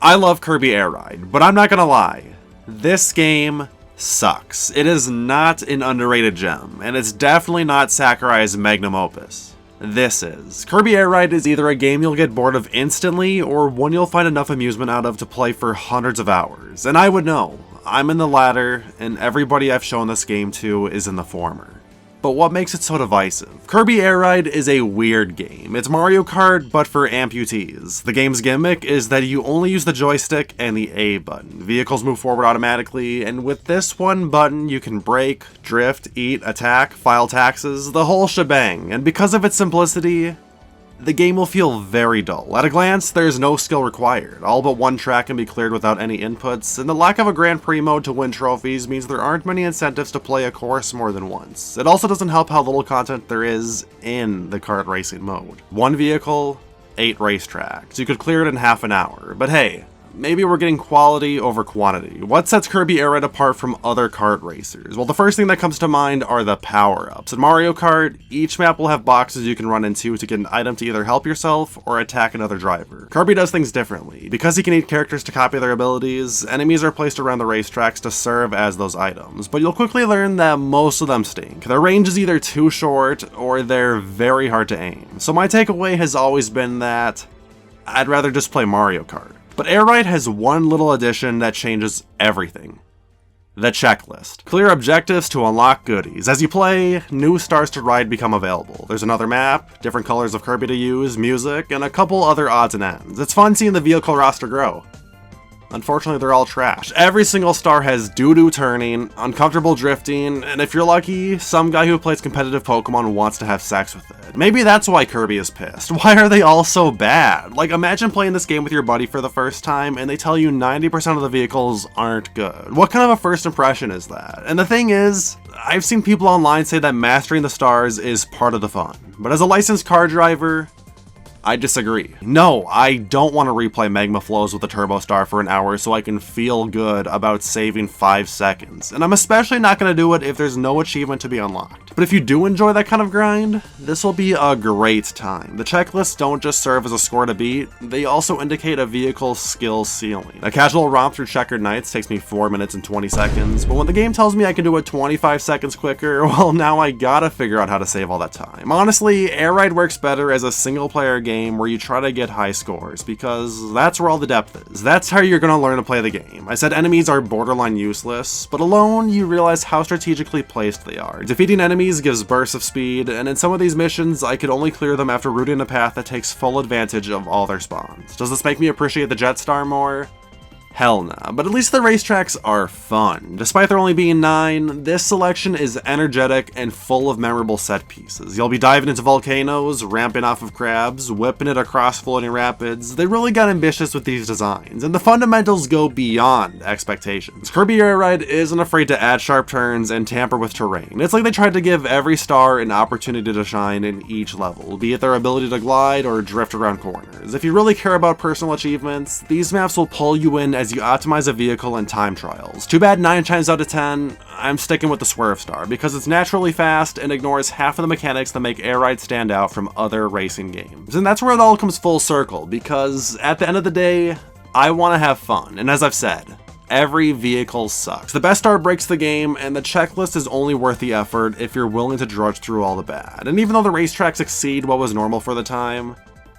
I love Kirby Air Ride, but I'm not gonna lie, this game sucks. It is not an underrated gem, and it's definitely not Sakurai's magnum opus. This is. Kirby Air Ride is either a game you'll get bored of instantly, or one you'll find enough amusement out of to play for hundreds of hours, and I would know. I'm in the latter, and everybody I've shown this game to is in the former. But what makes it so divisive? Kirby Air Ride is a weird game. It's Mario Kart, but for amputees. The game's gimmick is that you only use the joystick and the A button. Vehicles move forward automatically, and with this one button you can brake, drift, eat, attack, file taxes, the whole shebang. And because of its simplicity, the game will feel very dull. At a glance, there's no skill required. All but one track can be cleared without any inputs, and the lack of a Grand Prix mode to win trophies means there aren't many incentives to play a course more than once. It also doesn't help how little content there is in the kart racing mode. One vehicle, 8 racetracks. You could clear it in half an hour, but hey, maybe we're getting quality over quantity. What sets Kirby Air Ride apart from other kart racers? Well, the first thing that comes to mind are the power-ups. In Mario Kart, each map will have boxes you can run into to get an item to either help yourself or attack another driver. Kirby does things differently. Because he can eat characters to copy their abilities, enemies are placed around the racetracks to serve as those items, but you'll quickly learn that most of them stink. Their range is either too short or they're very hard to aim. So my takeaway has always been that I'd rather just play Mario Kart. But Air Ride has one little addition that changes everything. The checklist. Clear objectives to unlock goodies. As you play, new stars to ride become available. There's another map, different colors of Kirby to use, music, and a couple other odds and ends. It's fun seeing the vehicle roster grow. Unfortunately, they're all trash. Every single star has doo-doo turning, uncomfortable drifting, and if you're lucky, some guy who plays competitive Pokemon wants to have sex with it. Maybe that's why Kirby is pissed. Why are they all so bad? Like, imagine playing this game with your buddy for the first time and they tell you 90% of the vehicles aren't good. What kind of a first impression is that? And the thing is, I've seen people online say that mastering the stars is part of the fun. But as a licensed car driver, I disagree. No, I don't want to replay Magma Flows with a Turbo Star for an hour so I can feel good about saving 5 seconds. And I'm especially not going to do it if there's no achievement to be unlocked. But if you do enjoy that kind of grind, this will be a great time. The checklists don't just serve as a score to beat, they also indicate a vehicle's skill ceiling. A casual romp through Checkered Nights takes me 4 minutes and 20 seconds, but when the game tells me I can do it 25 seconds quicker, well, now I gotta figure out how to save all that time. Honestly, Air Ride works better as a single player game where you try to get high scores, because that's where all the depth is. That's how you're gonna learn to play the game. I said enemies are borderline useless, but alone you realize how strategically placed they are. Defeating enemies gives bursts of speed, and in some of these missions I could only clear them after routing a path that takes full advantage of all their spawns. Does this make me appreciate the Jet Star more? Hell nah, but at least the racetracks are fun. Despite there only being 9, this selection is energetic and full of memorable set pieces. You'll be diving into volcanoes, ramping off of crabs, whipping it across floating rapids. They really got ambitious with these designs, and the fundamentals go beyond expectations. Kirby Air Ride isn't afraid to add sharp turns and tamper with terrain. It's like they tried to give every star an opportunity to shine in each level, be it their ability to glide or drift around corners. If you really care about personal achievements, these maps will pull you in as you optimize a vehicle in time trials. Too bad 9 times out of 10, I'm sticking with the Swerve Star, because it's naturally fast and ignores half of the mechanics that make Air Ride stand out from other racing games. And that's where it all comes full circle, because at the end of the day, I want to have fun, and as I've said, every vehicle sucks. The best star breaks the game, and the checklist is only worth the effort if you're willing to drudge through all the bad. And even though the racetracks exceed what was normal for the time,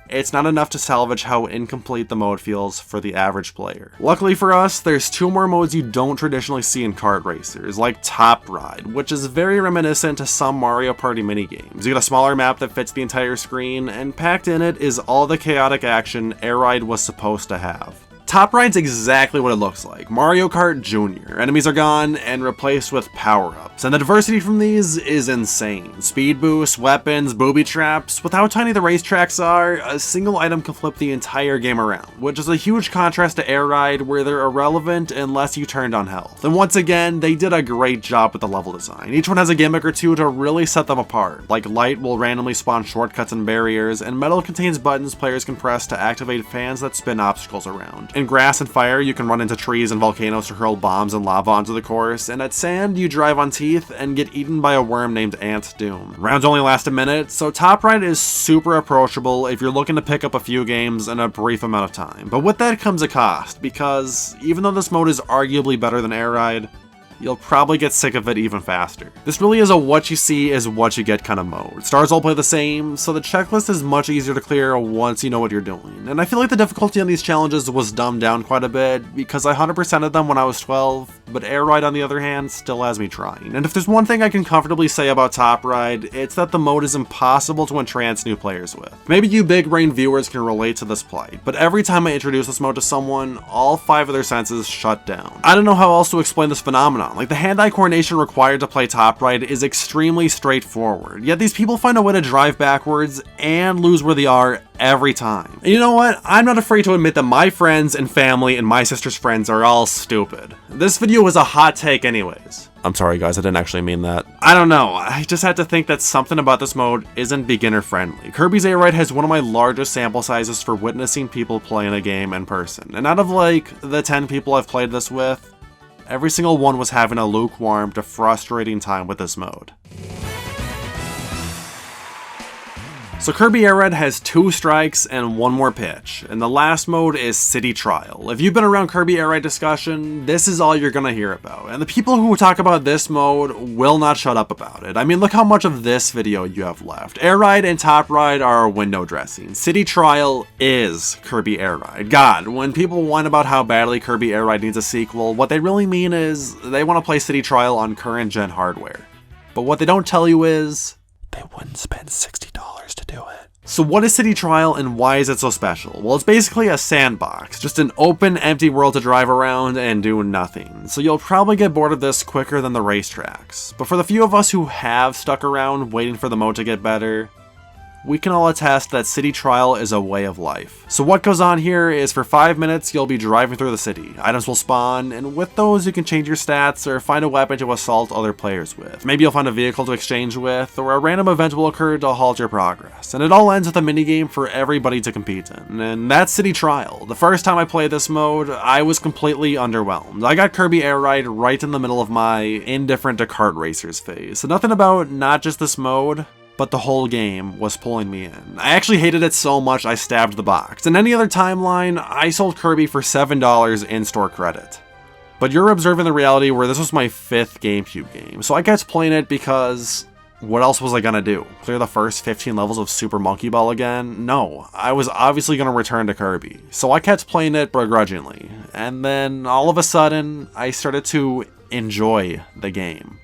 it's not enough to salvage how incomplete the mode feels for the average player. Luckily for us, there's 2 more modes you don't traditionally see in kart racers, like Top Ride, which is very reminiscent to some Mario Party minigames. You get a smaller map that fits the entire screen, and packed in it is all the chaotic action Air Ride was supposed to have. Top Ride's exactly what it looks like. Mario Kart Jr. Enemies are gone and replaced with power-ups, and the diversity from these is insane. Speed boosts, weapons, booby traps. With how tiny the racetracks are, a single item can flip the entire game around, which is a huge contrast to Air Ride where they're irrelevant unless you turned on health. And once again, they did a great job with the level design. Each one has a gimmick or two to really set them apart, like Light will randomly spawn shortcuts and barriers, and Metal contains buttons players can press to activate fans that spin obstacles around. In grass and fire, you can run into trees and volcanoes to hurl bombs and lava onto the course, and at sand, you drive on teeth and get eaten by a worm named Ant Doom. Rounds only last a minute, so Top Ride is super approachable if you're looking to pick up a few games in a brief amount of time. But with that comes a cost, because even though this mode is arguably better than Air Ride, you'll probably get sick of it even faster. This really is a what you see is what you get kind of mode. Stars all play the same, so the checklist is much easier to clear once you know what you're doing. And I feel like the difficulty on these challenges was dumbed down quite a bit, because I 100%ed them when I was 12, but Air Ride on the other hand still has me trying. And if there's one thing I can comfortably say about Top Ride, it's that the mode is impossible to entrance new players with. Maybe you big brain viewers can relate to this plight, but every time I introduce this mode to someone, all 5 of their senses shut down. I don't know how else to explain this phenomenon. Like, the hand-eye coordination required to play Top Ride is extremely straightforward, yet these people find a way to drive backwards and lose where they are every time. And you know what? I'm not afraid to admit that my friends and family and my sister's friends are all stupid. This video was a hot take anyways. I'm sorry guys, I didn't actually mean that. I don't know, I just had to think that something about this mode isn't beginner friendly. Kirby's Air Ride has one of my largest sample sizes for witnessing people playing a game in person. And out of like the 10 people I've played this with, every single one was having a lukewarm to frustrating time with this mode. So Kirby Air Ride has 2 strikes and 1 more pitch, and the last mode is City Trial. If you've been around Kirby Air Ride discussion, this is all you're gonna hear about, and the people who talk about this mode will not shut up about it. I mean, look how much of this video you have left. Air Ride and Top Ride are window dressing. City Trial is Kirby Air Ride. God, when people whine about how badly Kirby Air Ride needs a sequel, what they really mean is they want to play City Trial on current gen hardware. But what they don't tell you is they wouldn't spend $60 to do it. So what is City Trial and why is it so special? Well, it's basically a sandbox, just an open, empty world to drive around and do nothing. So you'll probably get bored of this quicker than the racetracks. But for the few of us who have stuck around waiting for the mode to get better, we can all attest that City Trial is a way of life. So what goes on here is for 5 minutes, you'll be driving through the city. Items will spawn, and with those you can change your stats or find a weapon to assault other players with. Maybe you'll find a vehicle to exchange with, or a random event will occur to halt your progress. And it all ends with a minigame for everybody to compete in. And that's City Trial. The first time I played this mode, I was completely underwhelmed. I got Kirby Air Ride right in the middle of my indifferent to kart racers phase. So nothing about not just this mode, but the whole game was pulling me in. I actually hated it so much I stabbed the box. In any other timeline, I sold Kirby for $7 in-store credit. But you're observing the reality where this was my 5th Gamecube game, so I kept playing it because what else was I gonna do? Clear the first 15 levels of Super Monkey Ball again? No, I was obviously gonna return to Kirby, so I kept playing it begrudgingly. And then all of a sudden, I started to enjoy the game.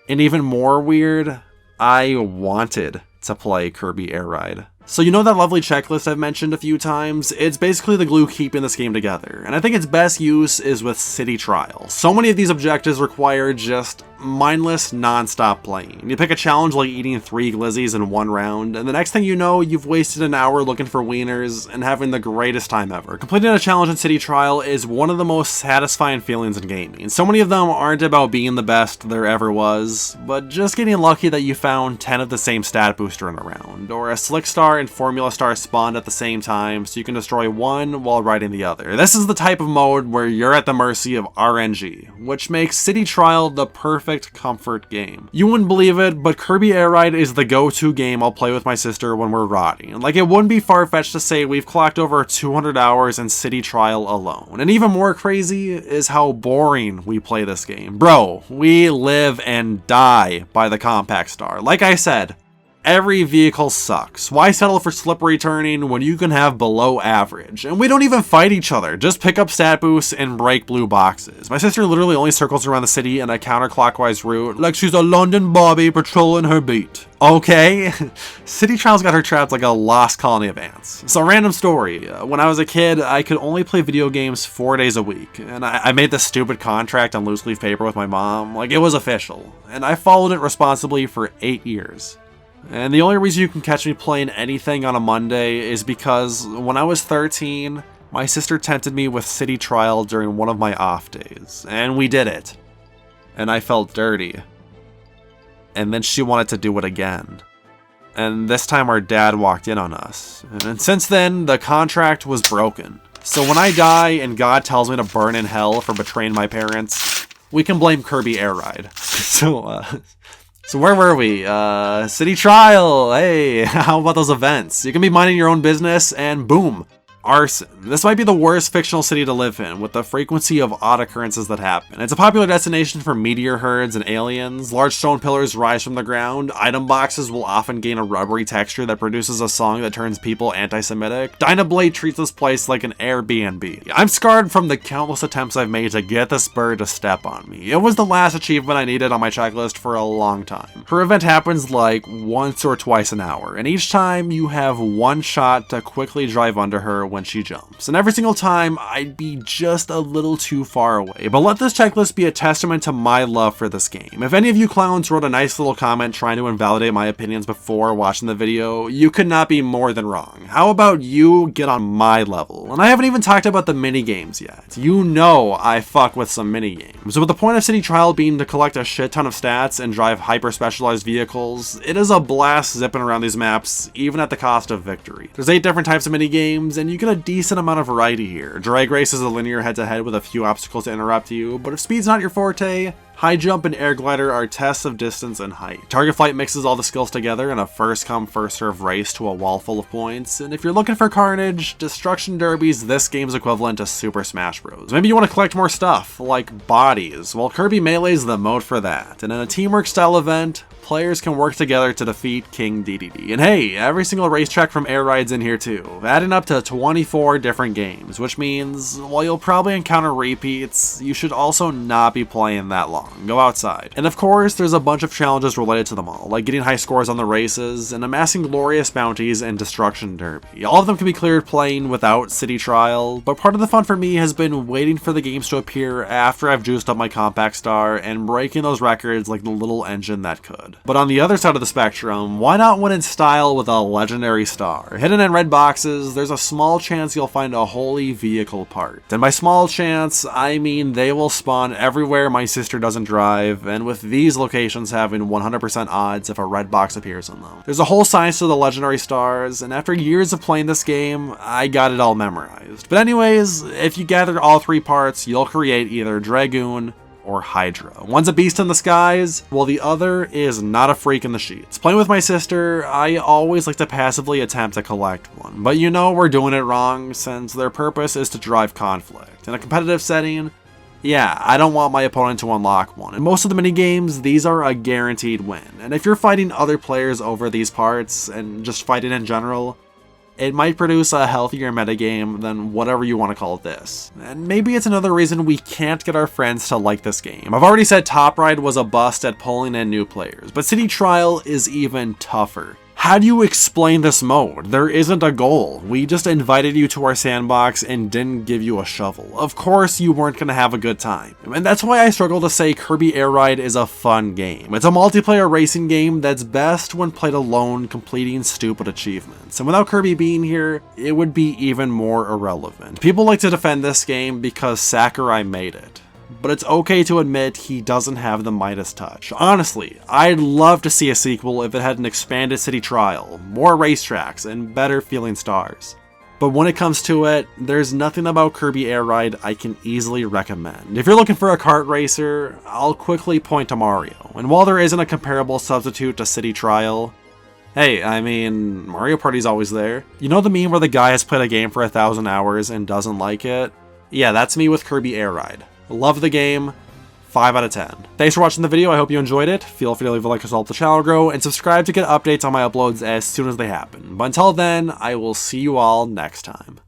And even more weird, I wanted to play Kirby Air Ride. So you know that lovely checklist I've mentioned a few times? It's basically the glue keeping this game together, and I think its best use is with City Trial. So many of these objectives require just mindless, non-stop playing. You pick a challenge like eating 3 glizzies in 1 round, and the next thing you know, you've wasted an hour looking for wieners and having the greatest time ever. Completing a challenge in City Trial is one of the most satisfying feelings in gaming. So many of them aren't about being the best there ever was, but just getting lucky that you found 10 of the same stat booster in a round, or a Slick Star and Formula Star spawned at the same time so you can destroy one while riding the other. This is the type of mode where you're at the mercy of RNG, which makes City Trial the perfect comfort game. You wouldn't believe it, but Kirby Air Ride is the go-to game I'll play with my sister when we're riding. Like, it wouldn't be far-fetched to say we've clocked over 200 hours in City Trial alone. And even more crazy is how boring we play this game. Bro, we live and die by the compact star. Like I said, every vehicle sucks. Why settle for slippery turning when you can have below average? And we don't even fight each other, just pick up stat boosts and break blue boxes. My sister literally only circles around the city in a counterclockwise route, like she's a London Bobby patrolling her beat. Okay? City Trial's got her trapped like a lost colony of ants. So, random story. When I was a kid, I could only play video games 4 days a week, and I made this stupid contract on loose leaf paper with my mom. Like, it was official. And I followed it responsibly for 8 years. And the only reason you can catch me playing anything on a Monday is because when I was 13, my sister tempted me with City Trial during one of my off days. And we did it. And I felt dirty. And then she wanted to do it again. And this time our dad walked in on us. And since then, the contract was broken. So when I die and God tells me to burn in hell for betraying my parents, we can blame Kirby Air Ride. So where were we? City Trial. Hey, how about those events? You can be minding your own business and boom, arson. This might be the worst fictional city to live in, with the frequency of odd occurrences that happen. It's a popular destination for meteor herds and aliens. Large stone pillars rise from the ground. Item boxes will often gain a rubbery texture that produces a song that turns people anti-Semitic. Dynablade treats this place like an Airbnb. I'm scarred from the countless attempts I've made to get this bird to step on me. It was the last achievement I needed on my checklist for a long time. Her event happens like once or twice an hour, and each time you have one shot to quickly drive under her when she jumps. And every single time, I'd be just a little too far away. But let this checklist be a testament to my love for this game. If any of you clowns wrote a nice little comment trying to invalidate my opinions before watching the video, you could not be more than wrong. How about you get on my level? And I haven't even talked about the mini games yet. You know I fuck with some mini games. With the point of City Trial being to collect a shit ton of stats and drive hyper specialized vehicles, it is a blast zipping around these maps, even at the cost of victory. There's 8 different types of mini games, and you get a decent amount of variety here. Drag race is a linear head-to-head with a few obstacles to interrupt you, but if speed's not your forte, high jump and air glider are tests of distance and height. Target flight mixes all the skills together in a first come first serve race to a wall full of points, and if you're looking for carnage, destruction derby's this game's equivalent to Super Smash Bros. Maybe you want to collect more stuff, like bodies. Well, Kirby Melee's the mode for that, and in a teamwork style event, players can work together to defeat King DDD. And hey, every single racetrack from Air Ride's in here too, adding up to 24 different games, which means while you'll probably encounter repeats, you should also not be playing that long. Go outside. And of course, there's a bunch of challenges related to them all, like getting high scores on the races and amassing glorious bounties and destruction derby. All of them can be cleared playing without City Trial, but part of the fun for me has been waiting for the games to appear after I've juiced up my compact star and breaking those records like the little engine that could. But on the other side of the spectrum, why not win in style with a legendary star? Hidden in red boxes, there's a small chance you'll find a holy vehicle part. And by small chance, I mean they will spawn everywhere my sister doesn't drive, and with these locations having 100% odds if a red box appears in them. There's a whole science to the legendary stars, and after years of playing this game, I got it all memorized. But anyways, if you gather all 3 parts, you'll create either Dragoon or Hydra. One's a beast in the skies, while the other is not a freak in the sheets. Playing with my sister, I always like to passively attempt to collect one, but you know we're doing it wrong since their purpose is to drive conflict. In a competitive setting, yeah, I don't want my opponent to unlock one. In most of the minigames, these are a guaranteed win, and if you're fighting other players over these parts, and just fighting in general, it might produce a healthier metagame than whatever you want to call this. And maybe it's another reason we can't get our friends to like this game. I've already said Top Ride was a bust at pulling in new players, but City Trial is even tougher. How do you explain this mode? There isn't a goal. We just invited you to our sandbox and didn't give you a shovel. Of course you weren't going to have a good time. And that's why I struggle to say Kirby Air Ride is a fun game. It's a multiplayer racing game that's best when played alone, completing stupid achievements. And without Kirby being here, it would be even more irrelevant. People like to defend this game because Sakurai made it. But it's okay to admit he doesn't have the Midas touch. Honestly, I'd love to see a sequel if it had an expanded City Trial, more racetracks, and better feeling stars. But when it comes to it, there's nothing about Kirby Air Ride I can easily recommend. If you're looking for a kart racer, I'll quickly point to Mario. And while there isn't a comparable substitute to City Trial, hey, I mean, Mario Party's always there. You know the meme where the guy has played a game for 1,000 hours and doesn't like it? Yeah, that's me with Kirby Air Ride. Love the game, 5 out of 10. Thanks for watching the video, I hope you enjoyed it. Feel free to leave a like to help the channel grow, and subscribe to get updates on my uploads as soon as they happen. But until then, I will see you all next time.